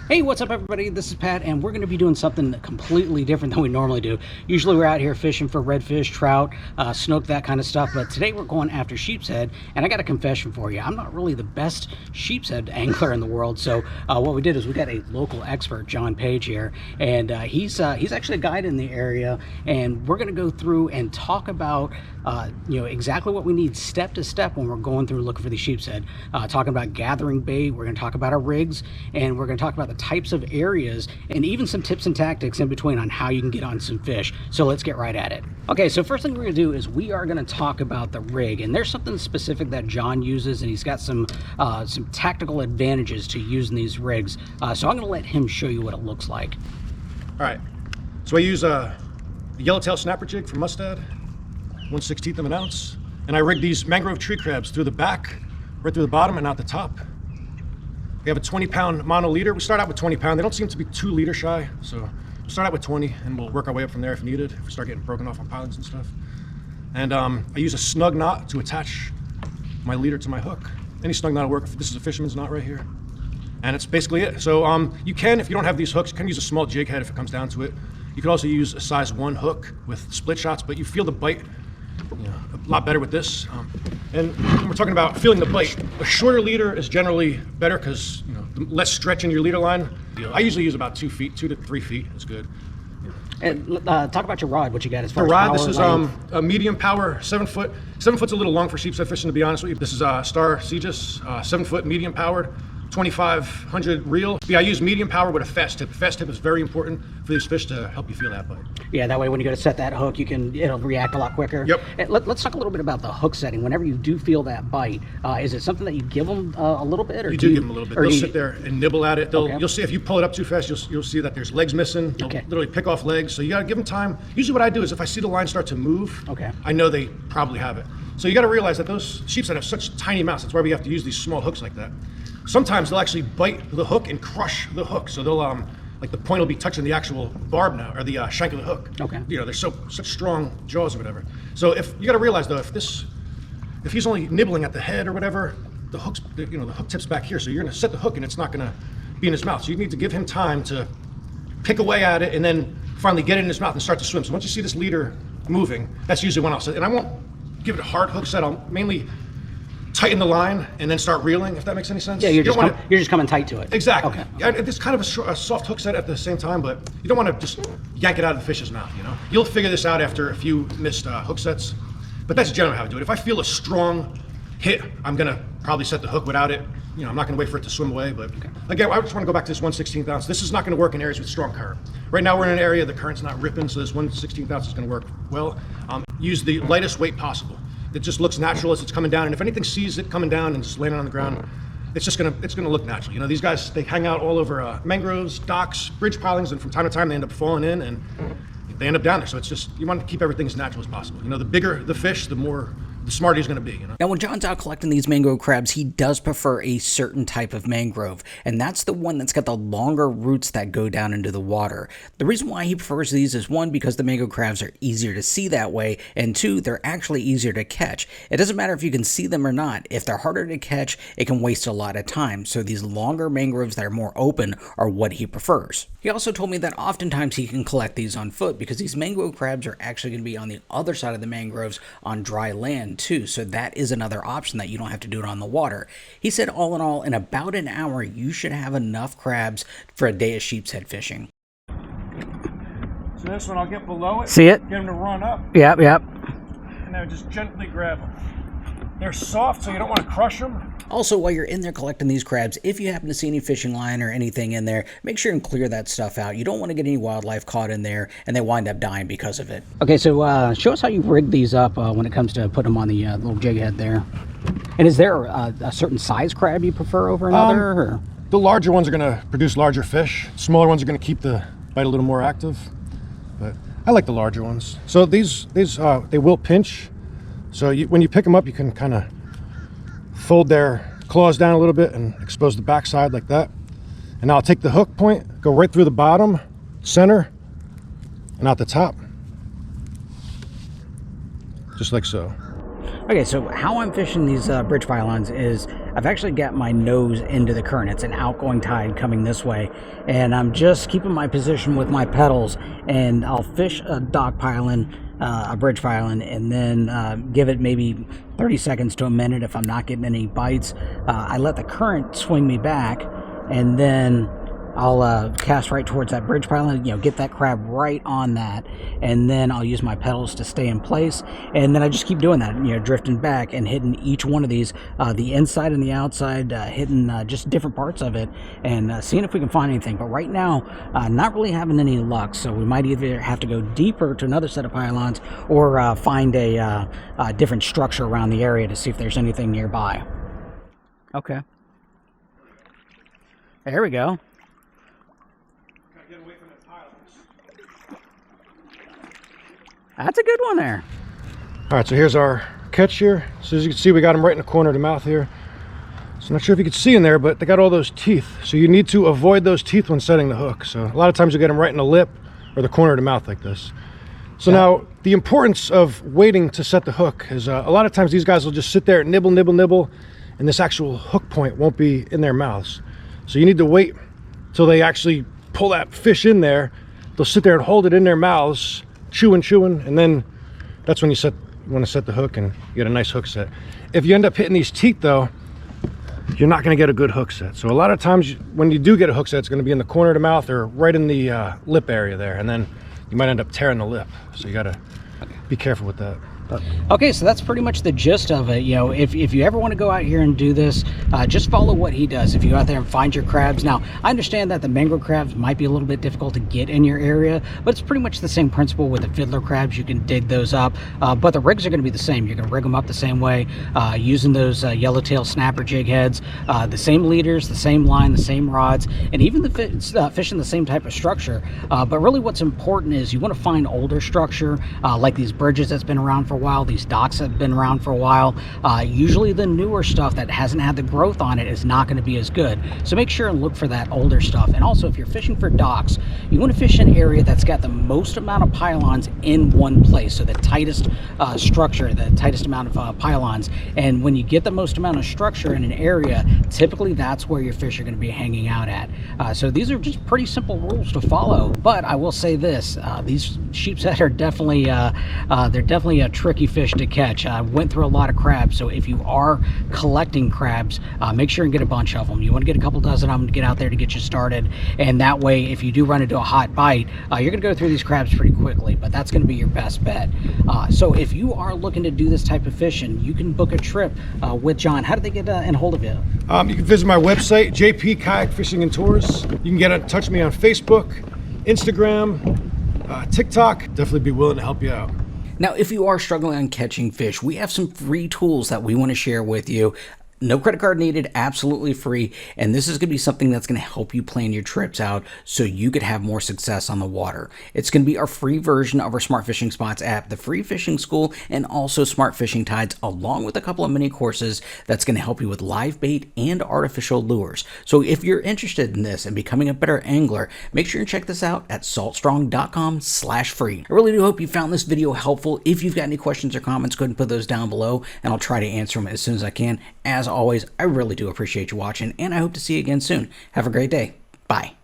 Hey, what's up everybody? This is Pat, and we're going to be doing something completely different than we normally do. Usually we're out here fishing for redfish, trout, snook, that kind of stuff, but today we're going after sheepshead, and I got a confession for you. I'm not really the best sheepshead angler in the world, so what we did is we got a local expert, John Page here, and he's actually a guide in the area, and we're going to go through and talk about exactly what we need step to step when we're going through looking for the sheepshead. Talking about gathering bait, we're going to talk about our rigs, and we're going to talk about the types of areas and even some tips and tactics in between on how you can get on some fish. So let's get right at it. Okay, so first thing we're going to do is we are going to talk about the rig, and there's something specific that John uses, and he's got some tactical advantages to using these rigs. So I'm going to let him show you what it looks like. All right, so I use a yellowtail snapper jig from Mustad, 1/16 of an ounce, and I rig these mangrove tree crabs through the back, right through the bottom and out the top. We have a 20-pound mono leader. We start out with 20 pound. They don't seem to be too leader shy, so we'll start out with 20 and we'll work our way up from there if needed, if we start getting broken off on pilings and stuff. And I use a snug knot to attach my leader to my hook. Any snug knot will work. This is a fisherman's knot right here. And it's basically it. So you can, if you don't have these hooks, you can use a small jig head if it comes down to it. You can also use a size 1 hook with split shots, but you feel the bite a lot better with this. And when we're talking about feeling the bite, a shorter leader is generally better because the less stretch in your leader line. I usually use about 2 feet, 2 to 3 feet is good. And talk about your rod, what you got as far as rod. power, This is a medium power, 7 foot. 7 foot's a little long for sheepshead fishing, to be honest with you. This is Star Segis, 7 foot medium powered, 2500 reel. Yeah, I use medium power with a fast tip. Fast tip is very important for these fish to help you feel that bite. Yeah, that way when you go to set that hook, it'll react a lot quicker. Yep. And let's talk a little bit about the hook setting. Whenever you do feel that bite, is it something that you give them a little bit? Or you do give them a little bit. They'll sit there and nibble at it. Okay. You'll see if you pull it up too fast, you'll see that there's legs missing. They'll literally pick off legs. So you got to give them time. Usually what I do is if I see the line start to move, I know they probably have it. So you got to realize that those sheepshead have such tiny mouths. That's why we have to use these small hooks like that. Sometimes they'll actually bite the hook and crush the hook. So they'll like the point will be touching the actual barb now, or the shank of the hook. Okay. They're such strong jaws or whatever. So if you got to realize though, if he's only nibbling at the head or whatever, the hook tips back here. So you're going to set the hook and it's not going to be in his mouth. So you need to give him time to pick away at it and then finally get it in his mouth and start to swim. So once you see this leader moving, that's usually when I'll set. And I won't give it a hard hook set. I'll mainly tighten the line and then start reeling, if that makes any sense. Yeah, you're just coming tight to it. Exactly. Okay. It's kind of a soft hook set at the same time, but you don't want to just yank it out of the fish's mouth. You'll figure this out after a few missed hook sets, but that's generally how I do it. If I feel a strong hit, I'm gonna probably set the hook without it. I'm not gonna wait for it to swim away. But again, I just want to go back to this 1/16 ounce. This is not going to work in areas with strong current. Right now we're in an area the current's not ripping, so this 1/16 ounce is going to work well. Use the lightest weight possible. It just looks natural as it's coming down, and if anything sees it coming down and just landing on the ground, it's gonna look natural. These guys, they hang out all over mangroves, docks, bridge pilings, and from time to time they end up falling in and they end up down there. So it's just, you want to keep everything as natural as possible. The bigger the fish, the smarter he's going to be. Now, when John's out collecting these mangrove crabs, he does prefer a certain type of mangrove, and that's the one that's got the longer roots that go down into the water. The reason why he prefers these is, one, because the mangrove crabs are easier to see that way, and two, they're actually easier to catch. It doesn't matter if you can see them or not. If they're harder to catch, it can waste a lot of time. So these longer mangroves that are more open are what he prefers. He also told me that oftentimes he can collect these on foot because these mangrove crabs are actually going to be on the other side of the mangroves on dry land too, so that is another option that you don't have to do it on the water. He said all in all, in about an hour, you should have enough crabs for a day of sheepshead fishing. So this one, I'll get below it. See it? Get them to run up. Yep. And then just gently grab them. They're soft, so you don't want to crush them. Also, while you're in there collecting these crabs, if you happen to see any fishing line or anything in there, make sure and clear that stuff out. You don't want to get any wildlife caught in there and they wind up dying because of it. Okay, so show us how you rig these up when it comes to putting them on the little jig head there. And is there a certain size crab you prefer over another? Or? The larger ones are going to produce larger fish. Smaller ones are going to keep the bite a little more active. But I like the larger ones. So these they will pinch. So when you pick them up, you can kind of fold their claws down a little bit and expose the backside like that. And now I'll take the hook point, go right through the bottom, center, and out the top. Just like so. Okay, so how I'm fishing these bridge pylons is I've actually got my nose into the current. It's an outgoing tide coming this way, and I'm just keeping my position with my pedals, and I'll fish a dock pylon, a bridge pylon, and then give it maybe 30 seconds to a minute if I'm not getting any bites. I let the current swing me back, and then I'll cast right towards that bridge pylon, get that crab right on that, and then I'll use my pedals to stay in place, and then I just keep doing that, drifting back and hitting each one of these, the inside and the outside, hitting just different parts of it, and seeing if we can find anything. But right now, not really having any luck, so we might either have to go deeper to another set of pylons, or find a different structure around the area to see if there's anything nearby. Okay. There we go. That's a good one there. All right, so here's our catch here. So as you can see, we got them right in the corner of the mouth here. So I'm not sure if you can see in there, but they got all those teeth. So you need to avoid those teeth when setting the hook. So a lot of times you get them right in the lip or the corner of the mouth like this. So now the importance of waiting to set the hook is a lot of times these guys will just sit there and nibble, nibble, nibble, and this actual hook point won't be in their mouths. So you need to wait till they actually pull that fish in there. They'll sit there and hold it in their mouths, chewing, and then that's when you want to set the hook and you get a nice hook set. If you end up hitting these teeth though, you're not going to get a good hook set. So a lot of times when you do get a hook set, it's going to be in the corner of the mouth or right in the lip area there, and then you might end up tearing the lip. So you got to be careful with that. Okay, so that's pretty much the gist of it. If you ever want to go out here and do this, just follow what he does. If you go out there and find your crabs. Now, I understand that the mangrove crabs might be a little bit difficult to get in your area, but it's pretty much the same principle with the fiddler crabs. You can dig those up, but the rigs are going to be the same. You're going to rig them up the same way, using those yellowtail snapper jig heads, the same leaders, the same line, the same rods, and even the fishing the same type of structure. But really what's important is you want to find older structure, like these bridges that's been around for a while. These docks have been around for a while. Usually the newer stuff that hasn't had the growth on it is not going to be as good. So make sure and look for that older stuff. And also, if you're fishing for docks, you want to fish an area that's got the most amount of pylons in one place. So the tightest structure, the tightest amount of pylons. And when you get the most amount of structure in an area, typically that's where your fish are going to be hanging out at. So these are just pretty simple rules to follow. But I will say this, these sheepshead are definitely they're definitely a tricky fish to catch. I went through a lot of crabs, so if you are collecting crabs, make sure and get a bunch of them. You want to get a couple dozen of them to get out there to get you started, and that way if you do run into a hot bite, you're going to go through these crabs pretty quickly, but that's going to be your best bet. So if you are looking to do this type of fishing, you can book a trip with John. How do they get in hold of you? You can visit my website, JP Kayak Fishing and Tours. You can get in touch with me on Facebook, Instagram, TikTok. Definitely be willing to help you out. Now, if you are struggling on catching fish, we have some free tools that we want to share with you. No credit card needed, absolutely free, and this is going to be something that's going to help you plan your trips out so you could have more success on the water. It's going to be our free version of our Smart Fishing Spots app, the Free Fishing School, and also Smart Fishing Tides, along with a couple of mini courses that's going to help you with live bait and artificial lures. So if you're interested in this and becoming a better angler, make sure and check this out at saltstrong.com/free. I really do hope you found this video helpful. If you've got any questions or comments, go ahead and put those down below, and I'll try to answer them as soon as I can. As always, I really do appreciate you watching, and I hope to see you again soon. Have a great day. Bye.